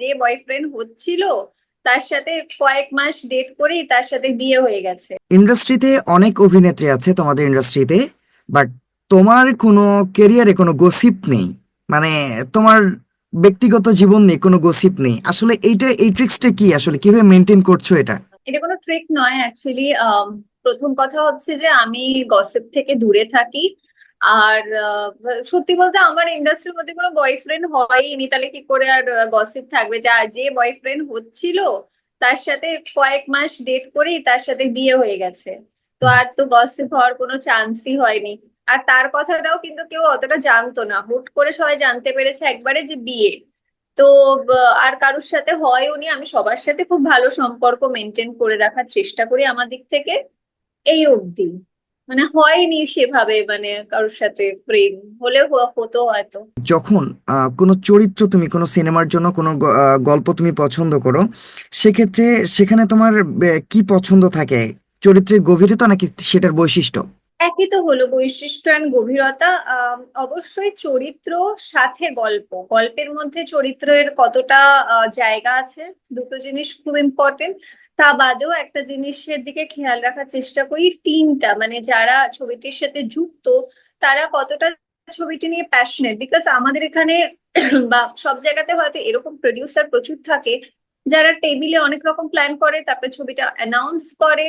যে বয়ফ্রেন্ড হচ্ছিল তার সাথে কয়েক মাস ডেট করেই তার সাথে বিয়ে হয়ে গেছে। ইন্ডাস্ট্রিতে অনেক অভিনেত্রী আছে তোমাদের ইন্ডাস্ট্রিতে, বাট তোমার কোনো কেরিয়ারে কোনো গসিপ নেই। মানে তোমার ব্যক্তিগত জীবন নেই, কোনো গসিপ নেই। আসলে এই ট্রিক্সটা কি, আসলে কিভাবে মেনটেন করছো এটা? এটা কোনো ট্রিক নয় অ্যাকচুয়ালি। প্রথম কথা হচ্ছে যে আমি গসিপ থেকে দূরে থাকি। আর সত্যি বলতে আমার ইন্ডাস্ট্রির মধ্যে কোনো বয়ফ্রেন্ড হয়নি, তাহলে কি করে আর গসিপ থাকবে? যা যে বয়ফ্রেন্ড হচ্ছিল তার সাথে কয়েক মাস ডেট করেই তার সাথে বিয়ে হয়ে গেছে। তো আর তো গসিপ হওয়ার কোনো চান্সই হয়নি। আর তার কথাটাও কিন্তু কেউ অতটা জানতো না, হুট করে সবাই জানতে পেরেছে একবারে যে বিয়ে। তো আর কারোর সাথে হয়ও নি। আমি সবার সাথে খুব ভালো সম্পর্ক মেনটেন করে রাখার চেষ্টা করি আমার দিক থেকে, এই অবধি। মানে হয়নি সেভাবে, মানে কারোর সাথে প্রেম হলেও হতো হয়তো। যখন কোনো চরিত্র, তুমি কোনো সিনেমার জন্য কোনো গল্প তুমি পছন্দ করো, সেক্ষেত্রে সেখানে তোমার কি পছন্দ থাকে? চরিত্রের গভীরতা নাকি সেটার বৈশিষ্ট্য? একই তো হলো বৈশিষ্ট্য অ্যান্ড গভীরতা। অবশ্যই চরিত্র সাথে গল্প, গল্পের মধ্যে চরিত্রের কতটা জায়গা আছে, দুটো জিনিস খুব ইম্পর্টেন্ট। তা বাদেও একটা জিনিসের দিকে খেয়াল রাখার চেষ্টা করি, টিমটা মানে যারা ছবিটির সাথে যুক্ত তারা কতটা ছবিটি নিয়ে প্যাশনেট। বিকজ আমাদের এখানে বা সব জায়গাতে হয়তো এরকম প্রডিউসার প্রচুর থাকে যারা টেবিলে অনেক রকম প্ল্যান করে, তারপরে ছবিটা অ্যানাউন্স করে,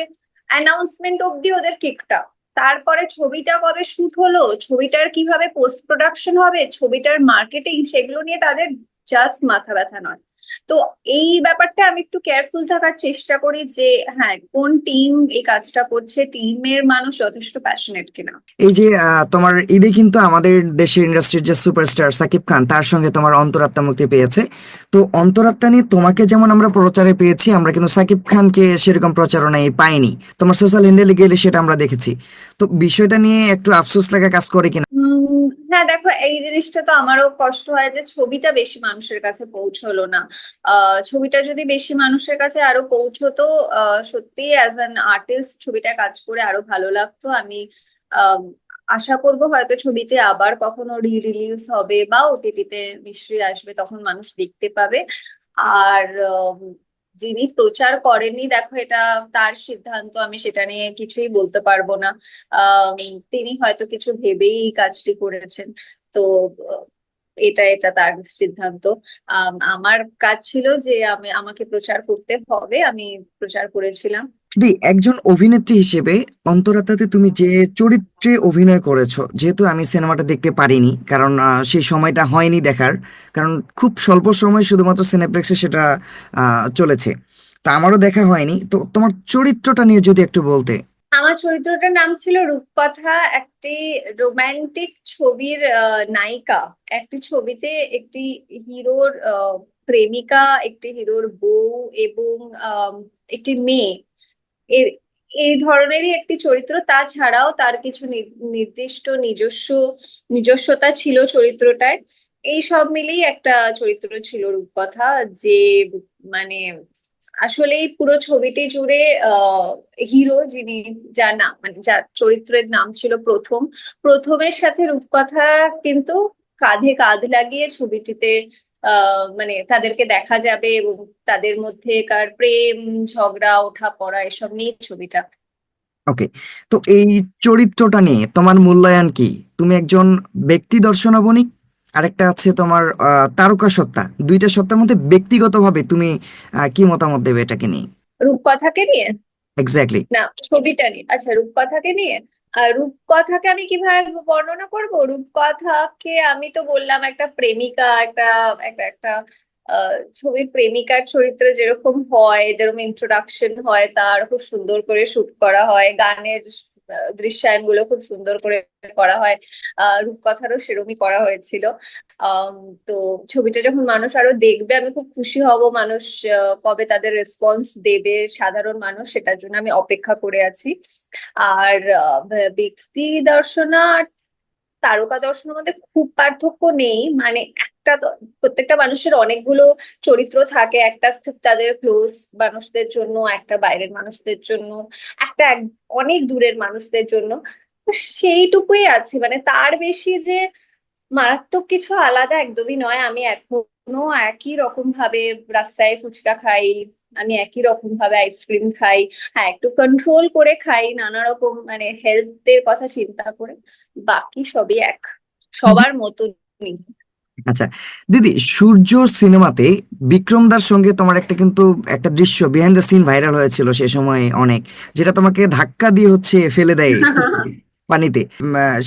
অ্যানাউন্সমেন্ট অব্দি ওদের কিকটা। তারপরে ছবিটা কবে শুট হলো, ছবিটার কিভাবে পোস্ট প্রোডাকশন হবে, ছবিটার মার্কেটিং, সেগুলো নিয়ে তাদের জাস্ট মাথা ব্যথা নয়। তো এই ব্যাপারটা আমি একটু কেয়ারফুল থাকার চেষ্টা করি যে হ্যাঁ, কোন টিম এই কাজটা করছে, টিমের মানুষ যথেষ্ট প্যাশনেট কিনা। এই যে তোমার ঈদে কিন্তু আমাদের দেশের ইন্ডাস্ট্রির যে সুপারস্টার সাকিব খান, তার সঙ্গে তোমার অন্তরাত্মা মুক্তি পেয়েছে। তো অন্তরাত্মা নিয়ে তোমাকে যেমন আমরা প্রচারে পেয়েছি, আমরা কিন্তু সাকিব খানকে সেরকম প্রচারণায় পাইনি। তোমার সোশ্যাল হ্যান্ডেলে গেলে সেটা আমরা দেখেছি। তো বিষয়টা নিয়ে একটু আফসোস লাগা কাজ করে কিনা? হ্যাঁ দেখো, এই জিনিসটা তো আমারও কষ্ট হয় যে ছবিটা বেশি মানুষের কাছে পৌঁছলো না। ছবিটা যদি বেশি মানুষের কাছে আরো পৌঁছতো, সত্যি অ্যাজ অ্যান আর্টিস্ট ছবিটা কাজ করে আরো ভালো লাগতো। আমি আহ আশা করব হয়তো ছবিটি আবার কখনো রিলিজ হবে বা ওটিটিতে নিশ্চয়ই আসবে, তখন মানুষ দেখতে পাবে। আর যিনি প্রচার করেননি, দেখো এটা তার সিদ্ধান্ত, আমি সেটা নিয়ে কিছুই বলতে পারবো না। আহ তিনি হয়তো কিছু ভেবেই এই কাজটি করেছেন। তো আহ, এটা তার সিদ্ধান্ত। আমার কাজ ছিল যে আমাকে প্রচার করতে হবে, আমি প্রচার করেছিলাম। দি, একজন অভিনেত্রী হিসেবে অন্তরাত্মাতে তুমি যে চরিত্রে অভিনয় করেছো, যেহেতু আমি সিনেমাটা দেখতে পারিনি, কারণ সেই সময়টা হয়নি দেখার, কারণ খুব স্বল্প সময় শুধুমাত্র সিনেপ্লেক্সে সেটা চলেছে। তা আমারও দেখা হয়নি। তো তোমার চরিত্রটা নিয়ে যদি একটু বলতে। আমার চরিত্রটার নাম ছিল রূপকথা, একটি রোমান্টিক ছবির নায়িকা। একটি ছবিতে একটি হিরোর প্রেমিকা, একটি হিরোর বউ এবং একটি মেয়ে, এর এই ধরনেরই একটি চরিত্র। তাছাড়াও তার কিছু নির্দিষ্ট নিজস্বতা ছিল চরিত্রটায়। এই সব মিলিয়ে একটা চরিত্র ছিল রূপকথা, যে মানে আসলেই পুরো ছবিটি জুড়ে আহ হিরো যিনি, যার নাম মানে যার চরিত্রের নাম ছিল প্রথম, প্রথমের সাথে রূপকথা কিন্তু কাঁধে কাঁধ লাগিয়ে ছবিটিতে মানে তাদেরকে দেখা যাবে এবং তাদের মধ্যেকার প্রেম, ঝগড়া, ওঠা পড়া এসব নিয়ে ছবিটা। ওকে। তো এই চরিত্রটা নিয়ে তোমার মূল্যায়ন কি? তুমি একজন ব্যক্তি দর্শনাবনিক, আরেকটা আছে তোমার তারকা সত্তা। দুইটা সত্তার মধ্যে ব্যক্তিগতভাবে তুমি কি মতামত দেবে এটাকে নিয়ে? রূপকথাকে নিয়ে এক্স্যাক্টলি। না, ছবিটা নিয়ে। আচ্ছা, রূপকথাকে নিয়ে। আর রূপকথাকে আমি কিভাবে বর্ণনা করব? রূপকথাকে আমি তো বললাম একটা প্রেমিকা, একটা একটা একটা ছবির প্রেমিকার চরিত্র যেরকম হয়, যেরকম ইন্ট্রোডাকশন হয়, তার খুব সুন্দর করে শুট করা হয়, গানের দৃশ্যায়ন গুলো খুব সুন্দর করে করা হয়। রূপকথারও সেরকমই করা হয়েছিল। আম, তো ছবিটা যখন মানুষ আরো দেখবে আমি খুব খুশি হব। মানুষ কবে তাদের রেসপন্স দেবে, সাধারণ মানুষ, সেটার জন্য আমি অপেক্ষা করে আছি। আর ব্যক্তি দর্শন আর তারকা দর্শনের মধ্যে খুব পার্থক্য নেই। মানে প্রত্যেকটা মানুষের অনেকগুলো চরিত্র থাকে, একটা খুব তাদের ক্লোজ মানুষদের জন্য, একটা বাইরের মানুষদের জন্য, একটা অনেক দূরের মানুষদের জন্য। তো সেইটুকুই আছে, মানে তার বেশি যে মারাত্মক কিছু আলাদা একদমই নয়। আমি এখন এখনো একই রকম ভাবে রাস্তায় ফুচকা খাই, আমি একই রকম ভাবে আইসক্রিম খাই। হ্যাঁ, একটু কন্ট্রোল করে খাই নানা রকম মানে হেলথের কথা চিন্তা করে, বাকি সবই এক, সবার মতনই। আচ্ছা দিদি, সূর্য সিনেমাতে বিক্রম দার সঙ্গে তোমার একটা কিন্তু একটা দৃশ্য বিহাইন্ড দ্য সিন ভাইরাল হয়েছিল সে সময় অনেক, যেটা তোমাকে ধাক্কা দিয়ে হচ্ছে ফেলে দেয় পানিতে।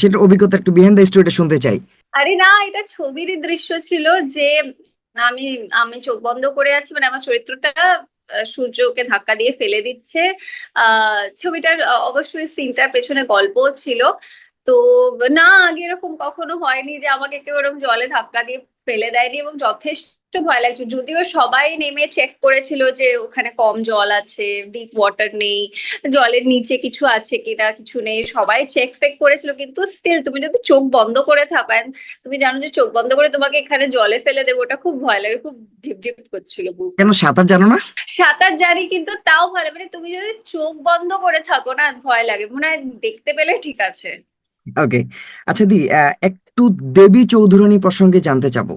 সেটা অভিজ্ঞতা একটু বিহাইন্ড দ্য স্টোরিটা শুনতে চাই। আরে না, এটা ছবিরই দৃশ্য ছিল যে আমি আমি চোখ বন্ধ করে আছি, মানে আমার চরিত্রটা সূর্যকে ধাক্কা দিয়ে ফেলে দিচ্ছে। ছবিটার অবশ্যই সিনটার পেছনে গল্পও ছিল। তো না, আগে এরকম কখনো হয়নি যে আমাকে কেউ এরকম জলে ধাক্কা দিয়ে ফেলে দেয়নি, এবং যথেষ্ট ভয় লাগছে। যদিও সবাই নেমে চেক করেছিল যে ওখানে কম জল আছে, ডিপ ওয়াটার নেই, জলের নিচে কিছু আছে কিনা, কিছু নেই, সবাই চেক ফেক করেছিল, কিন্তু স্টিল তুমি যদি চোখ বন্ধ করে থাকো and তুমি জানো যে চোখ বন্ধ করে তোমাকে এখানে জলে ফেলে দেবো, ওটা খুব ভয় লাগে, খুব ঢিপ ঢিপ করছিল বুক। কেন, সাঁতার জানো না? সাঁতার জানি, কিন্তু তাও ভালো, মানে তুমি যদি চোখ বন্ধ করে থাকো না, ভয় লাগে, মনে হয় দেখতে পেলে ঠিক আছে। ওকে। আচ্ছা দি, একটু দেবী চৌধুরানী প্রসঙ্গে জানতে চাবো।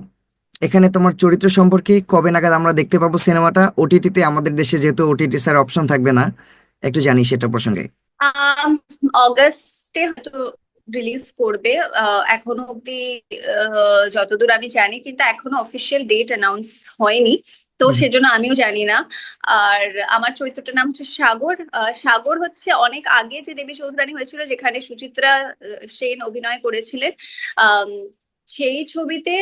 এখানে তোমার চরিত্র সম্পর্কে কবে নাগাদ আমরা দেখতে পাবো সিনেমাটা ওটিটিতে? আমাদের দেশে যেহেতু ওটিটি স্যার অপশন থাকবে না, একটু জানি সেটা প্রসঙ্গে। আম, অগাস্টে হয়তো রিলিজ করবে। এখনো অব্দি যতদূর আমি জানি, কিন্তু এখনো অফিসিয়াল ডেট অ্যানাউন্স হয়নি, তো হুম। সেজন্য আমিও জানি না। আর আমার চরিত্রটার নাম হচ্ছে সাগর। সাগর হচ্ছে অনেক আগে যে দেবী চৌধুরানী হয়েছিল, যেখানে সুচিত্রা সেন অভিনয় করেছিলেন। আম, সেই ছবিতে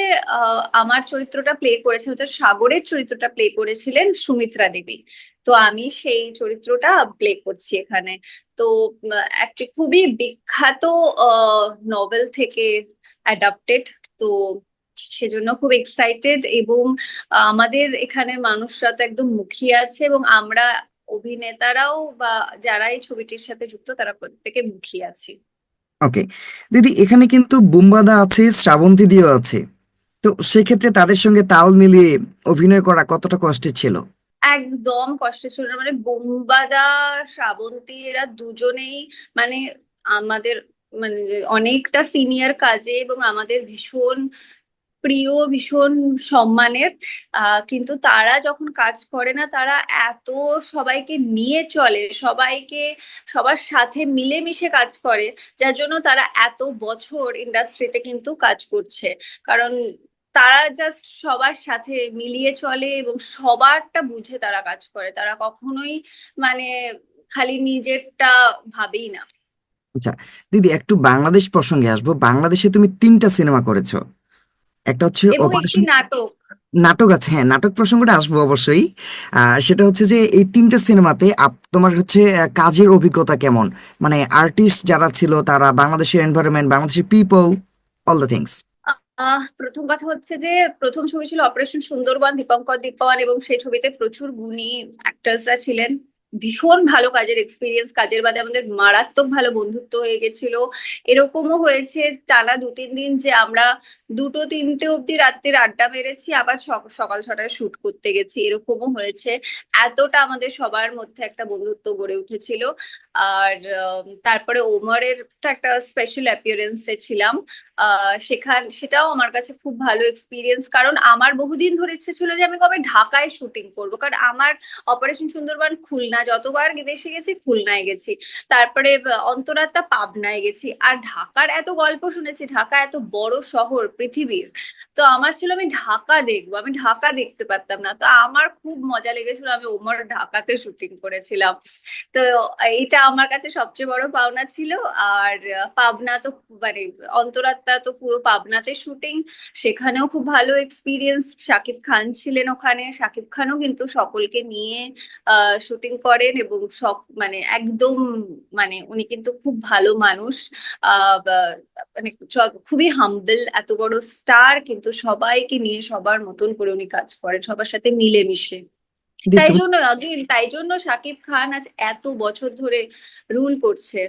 আমার চরিত্রটা প্লে করেছে, হয়তো সাগরের চরিত্রটা প্লে করেছিলেন সুমিত্রা দেবী। তো আমি সেই চরিত্রটা প্লে করছি এখানে। তো একটি খুবই বিখ্যাত নভেল থেকে অ্যাডাপ্টেড। তো সেজন্য খুব এক্সাইটেড, এবং আমাদের এখানের মানুষরা তো একদম মুখিয়ে আছে, এবং আমরা অভিনেতারাও বা যারা এই ছবিটির সাথে যুক্ত তারা প্রত্যেকে মুখিয়ে আছি। ওকে দিদি, এখানে কিন্তু বুম্বাদা আছে, শ্রাবন্তী দিও আছে। তো সেক্ষেত্রে তাদের সঙ্গে তাল মিলিয়ে অভিনয় করা কতটা কষ্টের ছিল? একদম কষ্টের ছিল না, মানে বোম্বাদা, শ্রাবন্তী এরা দুজনেই মানে আমাদের মানে অনেকটা সিনিয়র কাজে, এবং আমাদের ভীষণ প্রিয়, ভীষণ সম্মানের। কিন্তু তারা যখন কাজ করে না, তারা এত সবাইকে নিয়ে চলে, সবাইকে সবার সাথে মিলেমিশে কাজ করে, যার জন্য তারা এত বছর ইন্ডাস্ট্রিতে কিন্তু কাজ করছে। কারণ তারা জাস্ট সবার সাথে মিলিয়ে চলে, এবং সবারটা বুঝে তারা কাজ করে, তারা কখনোই মানে খালি নিজেরটা ভাবেই না। আচ্ছা দিদি, একটু বাংলাদেশ প্রসঙ্গে আসবো। বাংলাদেশে তুমি 3টা সিনেমা করেছো। একটা হচ্ছে এবং একটি অপারেশন, নাটক। নাটক আছে, হ্যাঁ নাটক প্রসঙ্গটা আসবো অবশ্যই। সেটা হচ্ছে যে এই 3টা সিনেমাতে তোমার হচ্ছে কাজের অভিজ্ঞতা কেমন? মানে আর্টিস্ট যারা ছিল তারা, বাংলাদেশের এনভায়রনমেন্ট, বাংলাদেশের পিপল, অল দ্য থিংস। প্রথম কথা হচ্ছে যে প্রথম ছবি ছিল অপারেশন সুন্দরবন, দীপঙ্কর দীপায়ন, এবং সেই ছবিতে প্রচুর গুণী অ্যাক্টার্সরা ছিলেন। ভীষণ ভালো কাজের এক্সপিরিয়েন্স, কাজের বাদে আমাদের মারাত্মক ভালো বন্ধুত্ব হয়ে গেছিল। এরকমও হয়েছে টানা 2-3 দিন যে আমরা 2টো 3টে অব্দি রাত্রির আড্ডা মেরেছি, আবার সকাল 6টায় শুট করতে গেছি, এরকমও হয়েছে। এতটা আমাদের সবার মধ্যে একটা বন্ধুত্ব গড়ে উঠেছিল। আর তারপরে ওমরের তো একটা স্পেশাল অ্যাপিয়ারেন্সে ছিলাম। সেটাও আমার কাছে খুব ভালো এক্সপিরিয়েন্স, কারণ আমার বহুদিন ধরে ইচ্ছে ছিল যে আমি কবে ঢাকায় শুটিং করব, কারণ আমার অপারেশন সুন্দরবন খুলনা, যতবার দেশে গেছি খুলনায় গেছি, তারপরে অন্তরাত্মা পাবনায় গেছি, আর ঢাকার এত গল্প শুনেছি, ঢাকা এত বড় শহর পৃথিবীর। তো আমার ছিল আমি ঢাকা দেখবো, আমি ঢাকা দেখতে পারতাম না, তো আমার খুব মজা লেগেছিল, আমি ওমর ঢাকাতে শুটিং করেছিলাম। তো এটা আমার কাছে সবচেয়ে বড় পাওনা ছিল। আর পাবনা তো মানে অন্তরাত্মা তো পুরো পাবনাতে শুটিং, সেখানেও খুব ভালো এক্সপিরিয়েন্স। শাকিব খান ছিলেন ওখানে, শাকিব খানও কিন্তু সকলকে নিয়ে শুটিং করেন, এবং সব মানে একদম মানে উনি কিন্তু খুব ভালো মানুষ। মানে খুবই হাম্বল, এত বড় স্টার কিন্তু সবাইকে নিয়ে সবার মতন করে উনি কাজ করেন, সবার সাথে মিলেমিশে। দিদি তাই তুমি, জন্য again, তাই জন্য শাকিব খান আজ এত বছর ধরে রুল করছে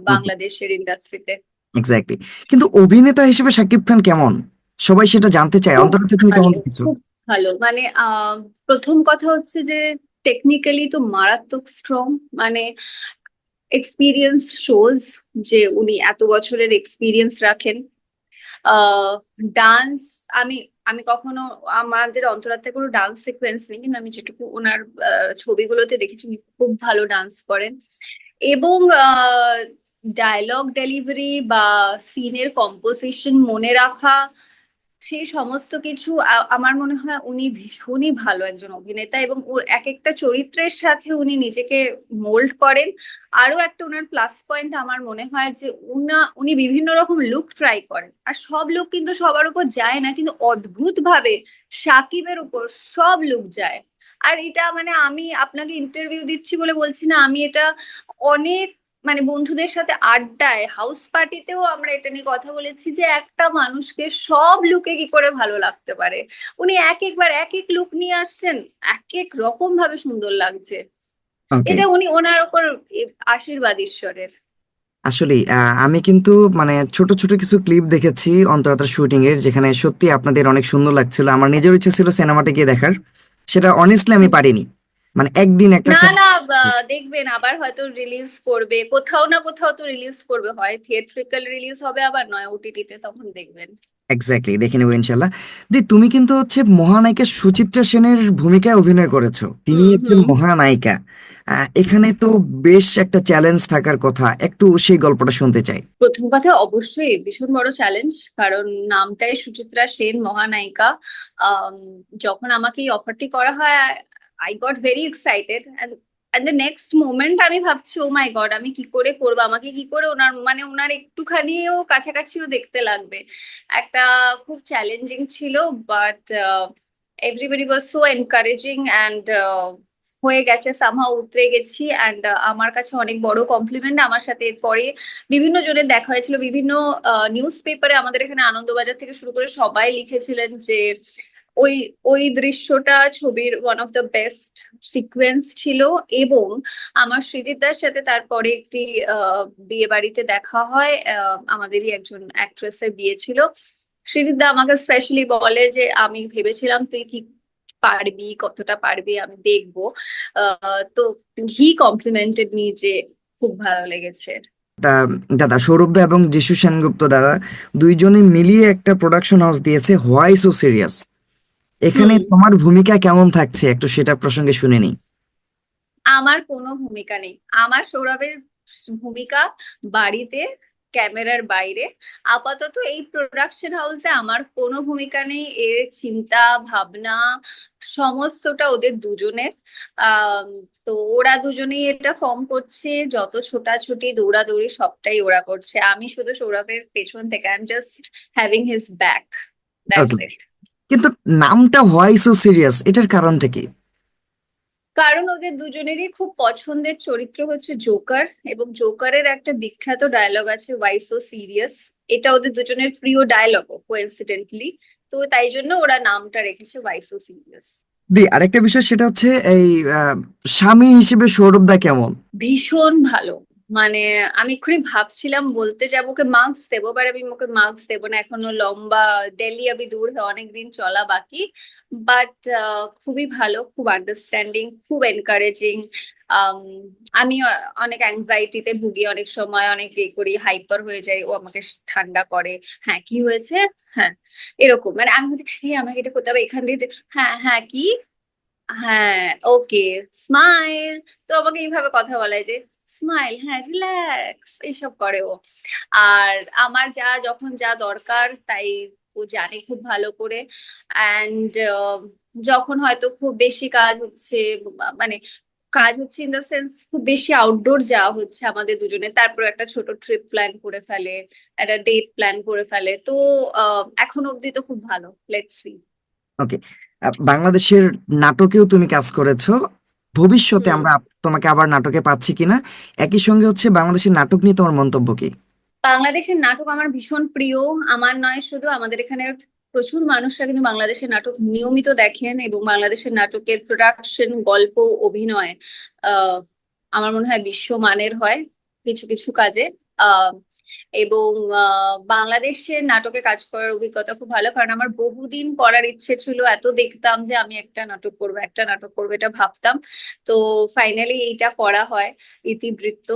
বাংলাদেশের ইন্ডাস্ট্রিতে। এক্স্যাক্টলি। কিন্তু অভিনেতা হিসেবে শাকিব খান কেমন, সবাই সেটা জানতে চায়। খুব অন্তরাতে তুমি কেমন ভালো, দেখেছো? খুব ভালো, মানে প্রথম কথা হচ্ছে যে টেকনিক্যালি তো মারাত্মক স্ট্রং, মানে এক্সপিরিয়েন্স শোজ যে উনি এত বছরের এক্সপিরিয়েন্স রাখেন। ডান্স, আমি আমি কখনো, আমাদের অন্তরাত্মায় কোনো ডান্স সিকোয়েন্স নেই, কিন্তু আমি যেটুকু ওনার ছবিগুলোতে দেখেছি উনি খুব ভালো ডান্স করেন। এবং ডায়লগ ডেলিভারি বা সিনের কম্পোজিশন মনে রাখা, সেই সমস্ত কিছু আমার মনে হয় উনি ভীষণই ভালো একজন অভিনেতা, এবং ওর এক একটা চরিত্রের সাথে উনি নিজেকে মোল্ড করেন। আরো একটা ওনার প্লাস পয়েন্ট আমার মনে হয় যে উনি বিভিন্ন রকম লুক ট্রাই করেন, আর সব লুক কিন্তু সবার উপর যায় না, কিন্তু অদ্ভুত ভাবে সাকিবের উপর সব লুক যায়। আর এটা মানে আমি আপনাকে ইন্টারভিউ দিচ্ছি বলে বলছি না, আমি এটা অনেক মানে বন্ধুদের সাথে আড্ডায়, হাউস পার্টিতেও আমরা এটা নিয়ে কথা বলেছি যে একটা মানুষকে সব লুকে কি করে ভালো লাগতে পারে। উনি এক একবার এক এক লুক নিয়ে আসছেন, এক এক রকম ভাবে সুন্দর লাগছে। ওকে। এটা উনি ওনার ওপর আশীর্বাদ ঈশ্বরের। আসলে আমি কিন্তু মানে ছোট ছোট কিছু ক্লিপ দেখেছি অন্তরাত্মার শুটিং এর, যেখানে সত্যি আপনাদের অনেক সুন্দর লাগছিল। আমার নিজের ইচ্ছে ছিল সিনেমাটা গিয়ে দেখার, সেটা অনেস্টলি আমি পারিনি। মানে একদিন একটা না না, দেখবেন আবার হয়তো রিলিজ করবে, কোথাও না কোথাও তো রিলিজ করবে, হয় থিয়েট্রিক্যাল রিলিজ হবে আবার নয় ওটিটিতে, তখন দেখবেন। এক্স্যাক্টলি, দেখে নেবো ইনশাল্লাহ। তুমি কিন্তু হচ্ছে মহানায়িকা সুচিত্রা সেনের ভূমিকায় অভিনয় করেছো, তিনি হুম একজন হুম। মহানায়িকা। এখানে তো বেশ একটা চ্যালেঞ্জ থাকার কথা, একটু সেই গল্পটা শুনতে চাই। প্রথম কথা অবশ্যই ভীষণ বড় চ্যালেঞ্জ, কারণ নামটাই সুচিত্রা সেন, মহানায়িকা। আম, যখন আমাকে এই অফারটি করা হয়, I got very excited, and the next moment আমি ভাবছি ও মাই গড, আমি কি করে করবো, আমাকে কি করে ওনার মানে ওনার একটুখানিও কাছাকাছিও দেখতে লাগবে। একটা খুব চ্যালেঞ্জিং ছিল, but everybody was so encouraging, and হয়ে গেছে, সামহাও উতরে গেছি। অ্যান্ড আমার কাছে অনেক বড় কমপ্লিমেন্ট। আমার সাথে এরপরে বিভিন্ন জনের দেখা হয়েছিল, বিভিন্ন নিউজ পেপারে আমাদের এখানে আনন্দবাজার থেকে শুরু করে সবাই লিখেছিলেন যে ওই ওই দৃশ্যটা ছবির one of the best sequence ছিল। এবং আমার সৃজিতদার সাথে তারপরে একটি বিয়ে বাড়িতে দেখা হয়, আমাদেরই একজন অ্যাক্ট্রেসের বিয়ে ছিল। সৃজিতদা আমাকে স্পেশালি বলে যে আমি ভেবেছিলাম তুই কি পারবি, কতটা পারবি, আমি দেখবো। তো হি কমপ্লিমেন্টেড মি যে খুব ভালো লেগেছে। তা দাদা সৌরভদা এবং যিশু সেনগুপ্ত দাদা দুইজনে মিলিয়ে একটা প্রোডাকশন হাউস দিয়েছে হোয়াই সো সিরিয়াস। এখানে হুম। তোমার ভূমিকা কেমন থাকছে একটু সেটা প্রসঙ্গে শুনে নিই। আমার কোনো ভূমিকা নেই। আমার সৌরভের ভূমিকা বাড়িতে, ক্যামেরার বাইরে। আপাতত এই প্রোডাকশন হাউসে আমার কোনো ভূমিকা নেই, এর চিন্তা ভাবনা সমস্তটা ওদের দুজনের। আহ তো ওরা দুজনেই এটা ফর্ম করছে, যত ছোটাছুটি দৌড়াদৌড়ি সবটাই ওরা করছে, আমি শুধু সৌরভের পেছন থেকে I am just having his back, that's okay, it. কিন্তু নামটা হোয়াই সো সিরিয়াস এটার কারণটা কি? কারণ ওদের দুজনেরই খুব পছন্দের চরিত্র হচ্ছে জোকার, এবং জোকারের একটা বিখ্যাত ডায়লগ আছে, ওয়াই সো সিরিয়াস। এটা ওদের দুজনের প্রিয় ডায়লগ কোইন্সিডেন্টলি, তো তাই জন্য ওরা নামটা রেখেছে ওয়াই সো সিরিয়াস। আরেকটা বিষয় সেটা হচ্ছে এই আহ, স্বামী হিসেবে সৌরভদা কেমন? ভীষণ ভালো। মানে আমি এক্ষুনি ভাবছিলাম বলতে যাবো ওকে মার্কস দেবো, বাট আমি ওকে মার্কস দেবো না, এখনো লম্বা, দিল্লি আবি দূর হ্যায়, অনেকদিন চলা বাকি। বাট খুবই ভালো, খুব আন্ডারস্ট্যান্ডিং, খুব এনকারেজিং। আমি অনেক অ্যাংজাইটিতে ভুগি, অনেক সময় অনেক এ করি, হাইপার হয়ে যাই, ও আমাকে ঠান্ডা করে। হ্যাঁ কি হয়েছে, হ্যাঁ এরকম, মানে আমি হচ্ছে এই আমাকে এটা করতে হবে এখান থেকে হ্যাঁ হ্যাঁ কি, হ্যাঁ ওকে, স্মাইল। তো আমাকে এইভাবে কথা বলায় যে স্মাইল, হ্যাঁ রিল্যাক্স, এইসব করে ও। আর আমার যা যখন যা দরকার তাই ও জানে খুব ভালো করে। অ্যান্ড যখন হয়তো খুব বেশি কাজ হচ্ছে, মানে কাজ হচ্ছে ইন দ্য সেন্স খুব বেশি আউটডোর যাওয়া হচ্ছে আমাদের দুজনে, তারপর একটা ছোট ট্রিপ প্ল্যান করে ফেলে, একটা ডেট প্ল্যান করে ফেলে। তো এখন অব্দি তো খুব ভালো, লেটস সি। ওকে, বাংলাদেশের নাটকেও তুমি কাজ করেছো, ভবিষ্যতে হুম। আমরা তোমাকে আবার নাটকে পাচ্ছি কিনা? একই সঙ্গে হচ্ছে বাংলাদেশের নাটক নিয়ে তোমার মন্তব্য কি? বাংলাদেশের নাটক আমার ভীষণ প্রিয়। আমার নয় শুধু, আমাদের এখানে প্রচুর মানুষরা কিন্তু বাংলাদেশের নাটক নিয়মিত দেখেন, এবং বাংলাদেশের নাটকের প্রোডাকশন, গল্প, অভিনয় আহ আমার মনে হয় বিশ্বমানের হয় কিছু কিছু কাজে। আহ এবং বাংলাদেশের নাটকে কাজ করার অভিজ্ঞতা খুব ভালো, কারণ আমার বহুদিন করার ইচ্ছে ছিল, এত দেখতাম যে আমি একটা নাটক করবো, একটা নাটক করবো, এটা ভাবতাম। তো ফাইনালি এইটা করা হয়। ইতিবৃত্ত,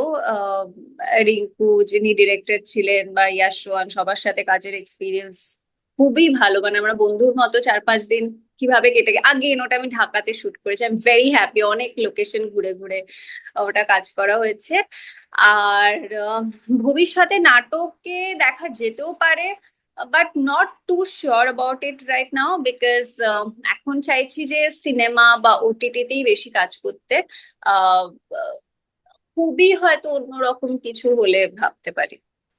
রিঙ্কু যিনি ডিরেক্টর ছিলেন, বা ইয়াশ রোহান, সবার সাথে কাজের এক্সপিরিয়েন্স খুবই ভালো, মানে আমরা বন্ধুর মতো 4-5 দিন কিভাবে কেটে আগেন ওটা আমি ঢাকাতে শুট করেছি। আই এম ভেরি হ্যাপি, অনেক লোকেশন ঘুরে ঘুরে ওটা কাজ করা হয়েছে। আর ভবিষ্যতে নাটকে দেখা যেতেও পারে, but not too sure about it right now, because এখন চাইছি যে সিনেমা বা ওটিটিতেই বেশি কাজ করতে। আহ খুবই হয়তো অন্যরকম কিছু হলে ভাবতে পারি।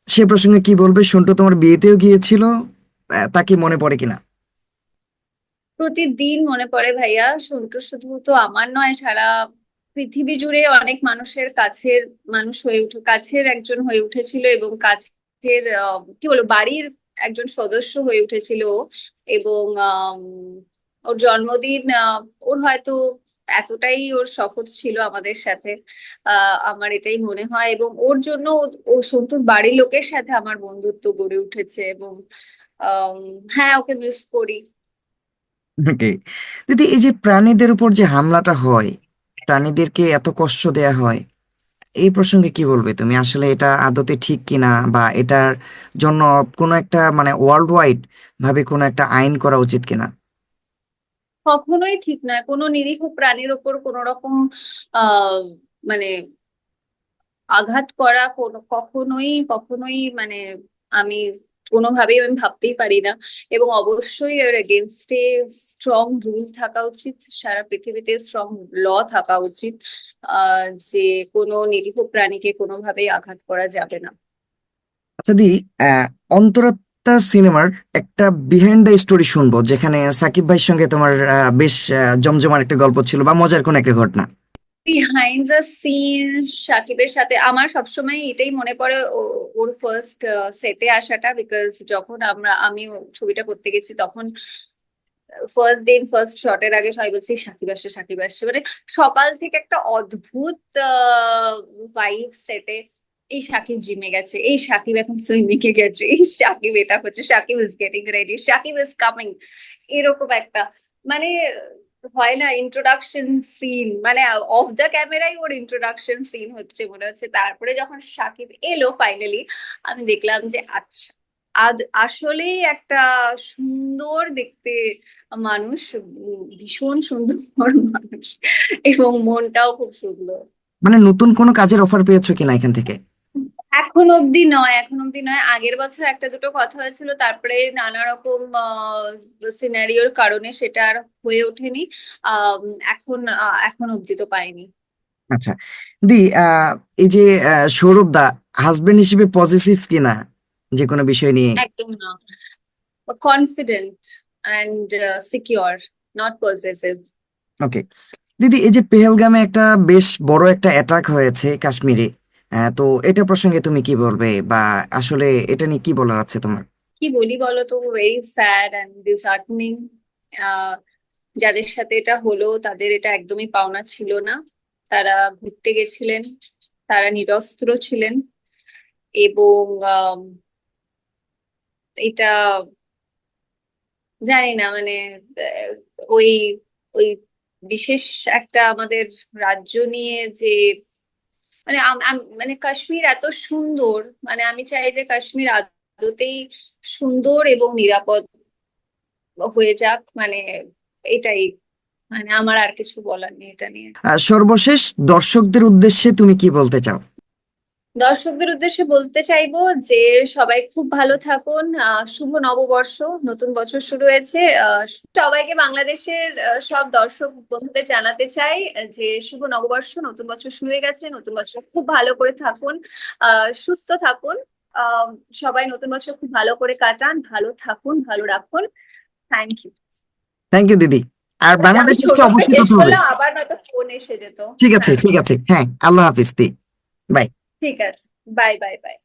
সে প্রসঙ্গে কি বলবে? সন্টু তোমার বিয়েতেও গিয়েছিল, তা কি মনে পড়ে কিনা? প্রতিদিন মনে পড়ে ভাইয়া। সন্টু শুধু তো আমার নয়, সারা পৃথিবী জুড়ে অনেক মানুষের কাছের মানুষ হয়ে কাছের একজন হয়ে উঠেছিল, এবং কাছের কি বলবো, বাড়ির একজন সদস্য হয়ে উঠেছিল ও। এবং ওর জন্মদিন, ওর হয়তো এতটাই ওর সফর ছিল আমাদের সাথে, আমার এটাই মনে হয়। এবং ওর জন্য ও সন্টুর বাড়ির লোকের সাথে আমার বন্ধুত্ব গড়ে উঠেছে। এবং আম, হ্যাঁ, ওকে মিস করি। ওকে দিদি, এই যে প্রাণীদের উপর যে হামলাটা হয়, প্রাণীদেরকে এত কষ্ট দেয়া হয়, এই প্রসঙ্গে কি বলবে তুমি? আসলে এটা আদতে ঠিক কিনা, বা এটার জন্য কোনো একটা মানে ওয়ার্ল্ড ওয়াইড ভাবে কোনো একটা আইন করা উচিত কিনা? কখনোই ঠিক নয় কোনো নিরীহ প্রাণীর ওপর কোনো রকম আহ মানে আঘাত করা, কোনো কখনোই কখনোই মানে আমি কোনোভাবেই আমি ভাবতেই পারি না। এবং অবশ্যই এর এগেনস্টে স্ট্রং রুল থাকা উচিত, সারা পৃথিবীতে স্ট্রং ল থাকা উচিত, যে কোনো নিরীহ প্রাণীকে কোনোভাবেই আঘাত করা যাবে না। আচ্ছা দি, আহ, অন্তরাত্মা সিনেমার একটা বিহাইন্ড দ্য স্টোরি শুনবো, যেখানে সাকিব ভাইয়ের সঙ্গে তোমার বেশ জমজমার একটা গল্প ছিল, বা মজার কোনো একটা ঘটনা। বিহাইন্ড দ্য সিন সাকিবের সাথে আমার সবসময় এটাই মনে পড়ে, ওর ফার্স্ট সেটে আসাটা। বিকজ যখন আমি ছবিটা করতে গেছি, তখন ফার্স্ট দিন ফার্স্ট শটের আগে সবাই বলছে সাকিব আসছে, সাকিব আসছে, মানে সকাল থেকে একটা অদ্ভুত ভাইব সেটে। এই সাকিব জিমে গেছে, এই সাকিব এখন সুইমিং এ গেছে, এই সাকিব এটা করছে, Sakib is getting ready, Sakib is coming, এরকম একটা মানে হয় না ইন্ট্রোডাকশন সিন, মানে অফ দ্য ক্যামেরাই ওর ইন্ট্রোডাকশন সিন হচ্ছে মনে হচ্ছে। তারপরে যখন সাকিব এলো ফাইনালি, আমি দেখলাম যে আচ্ছা, আজ আসলেই একটা সুন্দর দেখতে মানুষ, ভীষণ সুন্দর মানুষ, এবং মনটাও খুব সুন্দর। মানে নতুন কোনো কাজের অফার পেয়েছো কিনা এখান থেকে? এখন অব্দি নয়, এখন অব্দি নয়। আগের বছর একটা দুটো কথা হয়েছিল, তারপরে নানা রকম সিনারিওর কারণে সেটা আর হয়ে ওঠেনি। আহ এখন অব্দি তো পাইনি। আচ্ছা দি, আহ, এই যে সৌরভ দা হাজবেন্ড হিসেবে পজিটিভ কিনা যে কোনো বিষয় নিয়ে? একদম না, confident and secure, not possessive. Okay দিদি, এই যে পেহেলগামে একটা বেশ বড় একটা অ্যাটাক হয়েছে কাশ্মীরে, তো এটা প্রসঙ্গে তুমি কি বলবে, বা আসলে এটা নিয়ে কি বলার আছে তোমার? কি বলি বলো তো, ভেরি স্যাড অ্যান্ড ডিসহার্টনিং। যাদের সাথে এটা হলো তাদের এটা একদমই পাওনা ছিল না। তারা ঘুরতে গেছিলেন, তারা নিরস্ত্র ছিলেন, এবং এটা জানি না, মানে আহ, ওই ওই বিশেষ একটা আমাদের রাজ্য নিয়ে যে, মানে মানে কাশ্মীর এত সুন্দর, মানে আমি চাই যে কাশ্মীর আদতেই সুন্দর এবং নিরাপদ হয়ে যাক, মানে এটাই, মানে আমার আর কিছু বলার নেই এটা নিয়ে। সর্বশেষ দর্শকদের উদ্দেশ্যে তুমি কি বলতে চাও? দর্শকদের উদ্দেশ্যে বলতে চাইবো যে সবাই খুব ভালো থাকুন। শুভ নববর্ষ, নতুন বছর শুরু হয়েছে। সবাইকে, বাংলাদেশের সব দর্শক বন্ধুদের জানাতে চাই যে শুভ নববর্ষ, নতুন বছর শুরু হয়ে গেছে, নতুন বছর খুব ভালো করে থাকুন, সুস্থ থাকুন। আহ সবাই নতুন বছর খুব ভালো করে কাটান, ভালো থাকুন, ভালো রাখুন। Thank you. থ্যাংক ইউ দিদি। আর আচ্ছা, বাংলাদেশ আমি আজকে ছোট করে অবশ্যই শেষ করতে হবে। করলাম, আবার নয়তো ফোন এসে যেত। ঠিক আছে, হ্যাঁ, ঠিক আছে, হ্যাঁ, আল্লাহ হাফিজ দি। বাই। ঠিক আছে। Bye bye bye.